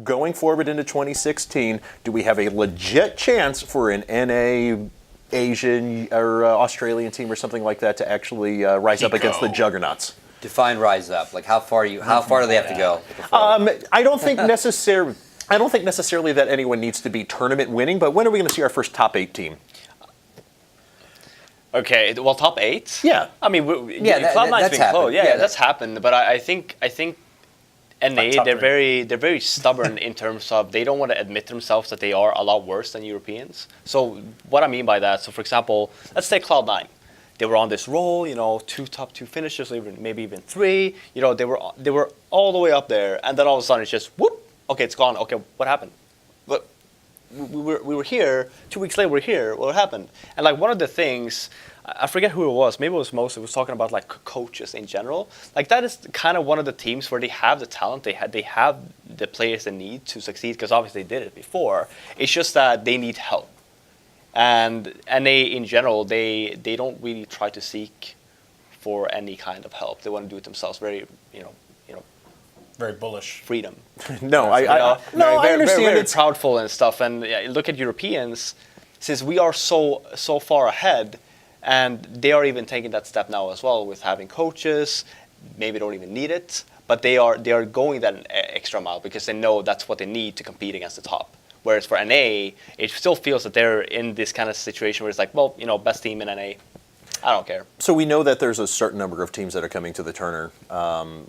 Going forward into 2016, do we have a legit chance for an NA Asian or Australian team or something like that to actually rise up against the juggernauts? Define rise up. Like how far do they have to go? I don't think necessarily that anyone needs to be tournament winning, but when are we going to see our first top 8 team? Okay, well, top 8? Yeah. I mean, Cloud9's been close. Yeah, that's happened. But I think NA, they're very stubborn in terms of they don't want to admit themselves that they are a lot worse than Europeans. So what I mean by that, so for example, let's take Cloud9. They were on this roll, 2 top 2 finishes, maybe even 3. They were all the way up there, and then all of a sudden it's just whoop. Okay, it's gone. Okay, what happened? But we were here. 2 weeks later, we're here. What happened? And like one of the things, I forget who it was. Maybe it was Moses. It was talking about like coaches in general. Like that is kind of one of the teams where they have the talent. They have the players they need to succeed because obviously they did it before. It's just that they need help. And they, in general, they don't really try to seek for any kind of help. They want to do it themselves. Very, very bullish. Freedom. No, I understand. Very proudful and stuff. And look at Europeans, since we are so far ahead, and they are even taking that step now as well with having coaches. Maybe don't even need it, but they are going that extra mile because they know that's what they need to compete against the top. Whereas for NA, it still feels that they're in this kind of situation where it's like, well, best team in NA. I don't care. So we know that there's a certain number of teams that are coming to the Turner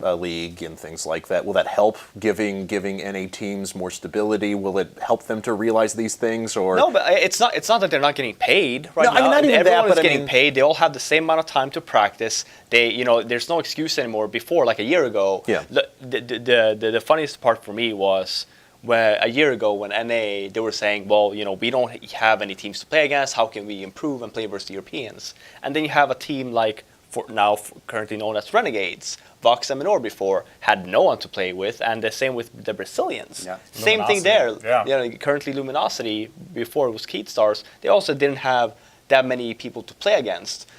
League and things like that. Will that help giving NA teams more stability? Will it help them to realize these things? Or no, but it's not that they're not getting paid right now. I mean, not even everyone that, is getting paid. They all have the same amount of time to practice. They, there's no excuse anymore. Before, like a year ago, yeah. The funniest part for me was where a year ago when NA, they were saying, well, we don't have any teams to play against. How can we improve and play versus the Europeans? And then you have a team like, currently known as Renegades. Vox and Minor before had no one to play with, and the same with the Brazilians. Yeah. Same thing there. Yeah. Currently Luminosity, before it was Keatstars, they also didn't have that many people to play against.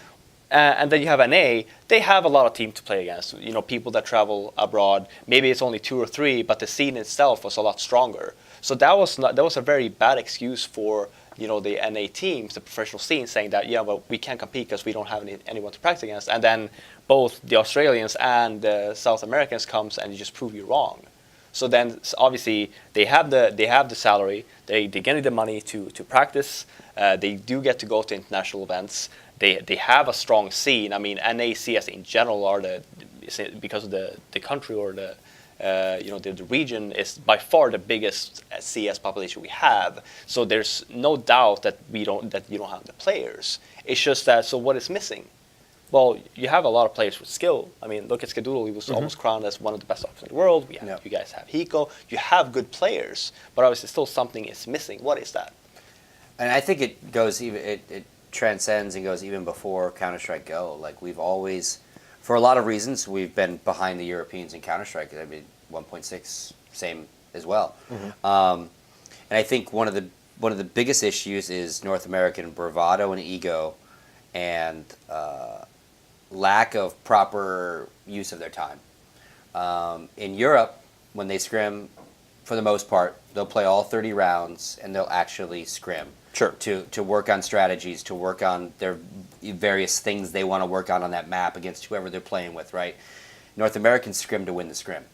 And then you have NA, they have a lot of teams to play against. People that travel abroad, maybe it's only 2 or 3, but the scene itself was a lot stronger. So that was a very bad excuse for the NA teams, the professional scene, saying that well, we can't compete because we don't have anyone to practice against. And then both the Australians and the South Americans comes and just prove you wrong. So then obviously they have the salary, they get the money to practice. They do get to go to international events. They have a strong scene. I mean, NACS in general are because of the country or the region is by far the biggest CS population we have. So there's no doubt that you don't have the players. It's just that. So what is missing? Well, you have a lot of players with skill. I mean, look at Skadoodle. He was almost crowned as one of the best options in the world. You guys have Hiko. You have good players, but obviously still something is missing. What is that? And I think it goes even it transcends and goes even before Counter-Strike Go. Like we've always, for a lot of reasons, we've been behind the Europeans in Counter-Strike. I mean, 1.6 same as well. And I think one of the biggest issues is North American bravado and ego, and lack of proper use of their time. In Europe, when they scrim, for the most part, they'll play all 30 rounds and they'll actually scrim. Sure. To work on strategies, to work on their various things they want to work on that map against whoever they're playing with, right? North Americans scrim to win the scrim.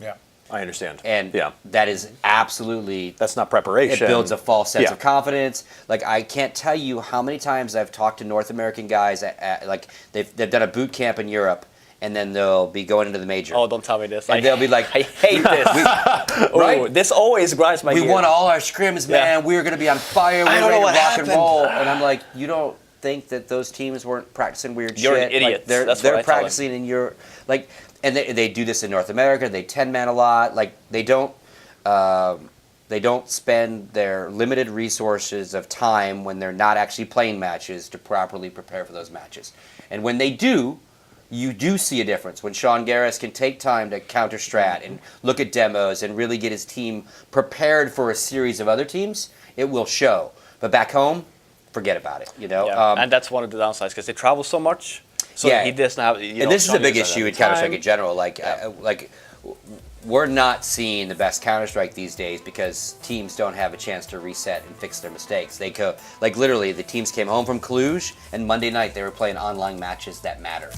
Yeah. I understand. And that is absolutely... That's not preparation. It builds a false sense of confidence. Like, I can't tell you how many times I've talked to North American guys, like, they've done a boot camp in Europe, and then they'll be going into the major. Oh, don't tell me this. And they'll be like... I hate this. Right? This always grinds my gears. We won all our scrims, man. We're going to be on fire. We're ready to rock and roll. And I'm like, you don't think that those teams weren't practicing weird shit? You're an idiot. Like, they're practicing in your... Like, and they do this in North America. They 10-man a lot. Like, they don't spend their limited resources of time when they're not actually playing matches to properly prepare for those matches. And when they do, you do see a difference. When Sean Garris can take time to counter strat and look at demos and really get his team prepared for a series of other teams, it will show. But back home, forget about it. Yeah. And that's one of the downsides because they travel so much. So he doesn't have. And this is a big issue in Counter-Strike in general. Like, we're not seeing the best Counter-Strike these days because teams don't have a chance to reset and fix their mistakes. They go, like literally, the teams came home from Cluj, and Monday night they were playing online matches that matter.